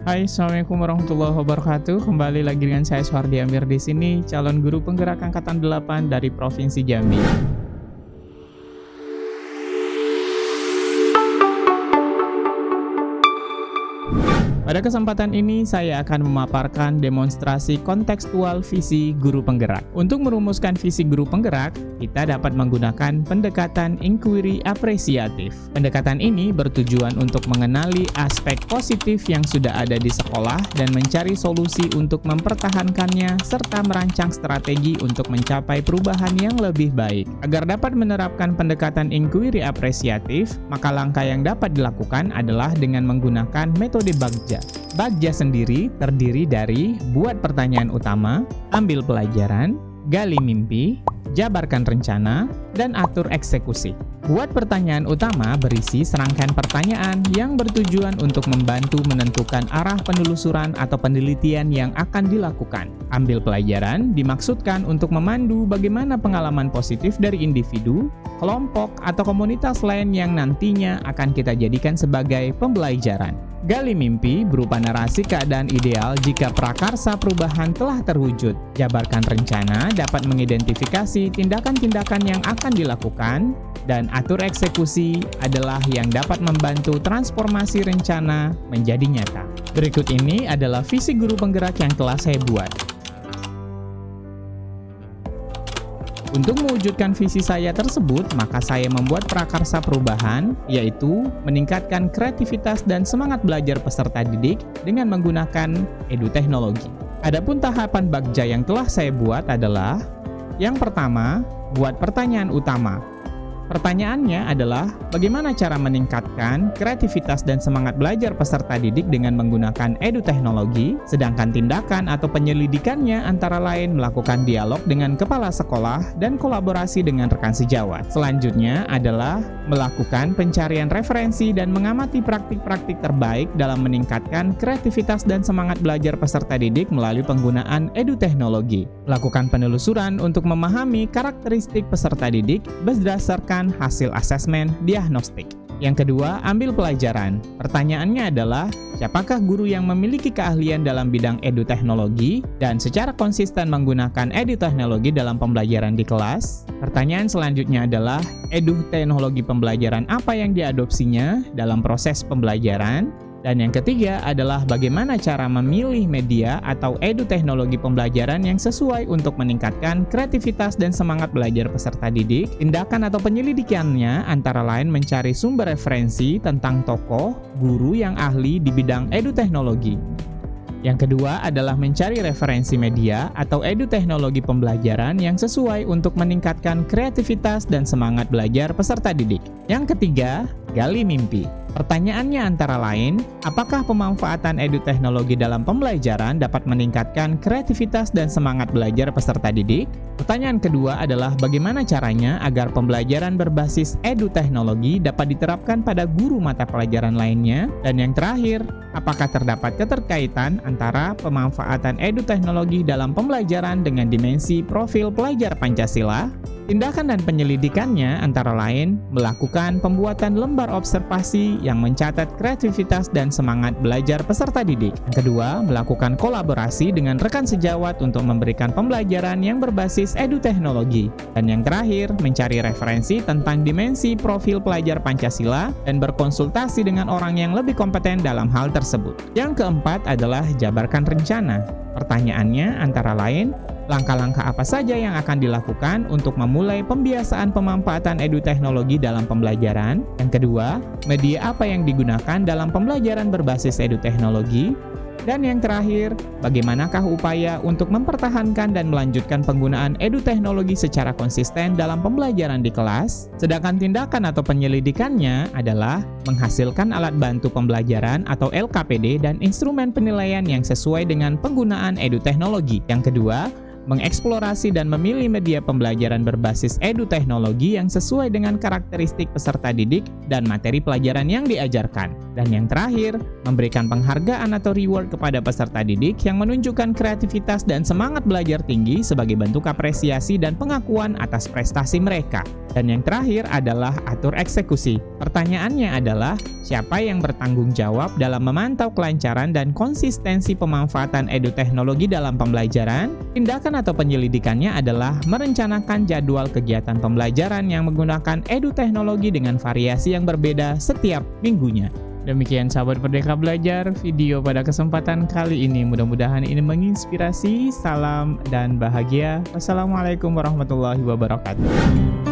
Hai, Assalamualaikum warahmatullahi wabarakatuh. Kembali lagi dengan saya Suhardi Amir di sini, calon guru penggerak angkatan 8 dari Provinsi Jambi. Pada kesempatan ini, saya akan memaparkan demonstrasi kontekstual visi guru penggerak. Untuk merumuskan visi guru penggerak, kita dapat menggunakan pendekatan inquiry apresiatif. Pendekatan ini bertujuan untuk mengenali aspek positif yang sudah ada di sekolah dan mencari solusi untuk mempertahankannya, serta merancang strategi untuk mencapai perubahan yang lebih baik. Agar dapat menerapkan pendekatan inquiry apresiatif, maka langkah yang dapat dilakukan adalah dengan menggunakan metode Bagja. Bagja sendiri terdiri dari buat pertanyaan utama, ambil pelajaran, gali mimpi, jabarkan rencana, dan atur eksekusi. Buat pertanyaan utama berisi serangkaian pertanyaan yang bertujuan untuk membantu menentukan arah penelusuran atau penelitian yang akan dilakukan. Ambil pelajaran dimaksudkan untuk memandu bagaimana pengalaman positif dari individu, kelompok, atau komunitas lain yang nantinya akan kita jadikan sebagai pembelajaran. Gali mimpi berupa narasi keadaan ideal jika prakarsa perubahan telah terwujud. Jabarkan rencana dapat mengidentifikasi tindakan-tindakan yang akan dilakukan, dan atur eksekusi adalah yang dapat membantu transformasi rencana menjadi nyata. Berikut ini adalah visi guru penggerak yang telah saya buat. Untuk mewujudkan visi saya tersebut, maka saya membuat prakarsa perubahan, yaitu meningkatkan kreativitas dan semangat belajar peserta didik dengan menggunakan edu-teknologi. Adapun tahapan Bagja yang telah saya buat adalah: yang pertama, buat pertanyaan utama. Pertanyaannya adalah, bagaimana cara meningkatkan kreativitas dan semangat belajar peserta didik dengan menggunakan edu-teknologi, sedangkan tindakan atau penyelidikannya antara lain melakukan dialog dengan kepala sekolah dan kolaborasi dengan rekan sejawat. Selanjutnya adalah melakukan pencarian referensi dan mengamati praktik-praktik terbaik dalam meningkatkan kreativitas dan semangat belajar peserta didik melalui penggunaan edu-teknologi. Melakukan penelusuran untuk memahami karakteristik peserta didik berdasarkan hasil asesmen diagnostik. Yang kedua, ambil pelajaran. Pertanyaannya adalah, siapakah guru yang memiliki keahlian dalam bidang edu-teknologi dan secara konsisten menggunakan edu-teknologi dalam pembelajaran di kelas? Pertanyaan selanjutnya adalah, edu-teknologi pembelajaran apa yang diadopsinya dalam proses pembelajaran? Dan yang ketiga adalah bagaimana cara memilih media atau edu-teknologi pembelajaran yang sesuai untuk meningkatkan kreativitas dan semangat belajar peserta didik. Tindakan atau penyelidikannya antara lain mencari sumber referensi tentang tokoh, guru yang ahli di bidang edu-teknologi. Yang kedua adalah mencari referensi media atau edu-teknologi pembelajaran yang sesuai untuk meningkatkan kreativitas dan semangat belajar peserta didik. Yang ketiga, gali mimpi. Pertanyaannya antara lain, apakah pemanfaatan edu-teknologi dalam pembelajaran dapat meningkatkan kreativitas dan semangat belajar peserta didik? Pertanyaan kedua adalah bagaimana caranya agar pembelajaran berbasis edu-teknologi dapat diterapkan pada guru mata pelajaran lainnya? Dan yang terakhir, apakah terdapat keterkaitan antara pemanfaatan edu-teknologi dalam pembelajaran dengan dimensi profil pelajar Pancasila? Tindakan dan penyelidikannya antara lain melakukan pembuatan lembar observasi yang mencatat kreativitas dan semangat belajar peserta didik. Yang kedua, melakukan kolaborasi dengan rekan sejawat untuk memberikan pembelajaran yang berbasis edu-teknologi. Dan yang terakhir, mencari referensi tentang dimensi profil pelajar Pancasila dan berkonsultasi dengan orang yang lebih kompeten dalam hal tersebut. Yang keempat adalah jabarkan rencana. Pertanyaannya antara lain, langkah-langkah apa saja yang akan dilakukan untuk memulai pembiasaan pemanfaatan edu-teknologi dalam pembelajaran? Yang kedua, media apa yang digunakan dalam pembelajaran berbasis edu-teknologi? Dan yang terakhir, bagaimanakah upaya untuk mempertahankan dan melanjutkan penggunaan edu-teknologi secara konsisten dalam pembelajaran di kelas? Sedangkan tindakan atau penyelidikannya adalah menghasilkan alat bantu pembelajaran atau LKPD dan instrumen penilaian yang sesuai dengan penggunaan edu-teknologi. Yang kedua, mengeksplorasi dan memilih media pembelajaran berbasis edu-teknologi yang sesuai dengan karakteristik peserta didik dan materi pelajaran yang diajarkan. Dan yang terakhir, memberikan penghargaan atau reward kepada peserta didik yang menunjukkan kreativitas dan semangat belajar tinggi sebagai bentuk apresiasi dan pengakuan atas prestasi mereka. Dan yang terakhir adalah atur eksekusi. Pertanyaannya adalah, siapa yang bertanggung jawab dalam memantau kelancaran dan konsistensi pemanfaatan edu-teknologi dalam pembelajaran? Tindakan atau penyelidikannya adalah merencanakan jadwal kegiatan pembelajaran yang menggunakan edu-teknologi dengan variasi yang berbeda setiap minggunya. Demikian sahabat Merdeka Belajar, video pada kesempatan kali ini. Mudah-mudahan ini menginspirasi. Salam dan bahagia. Wassalamualaikum warahmatullahi wabarakatuh.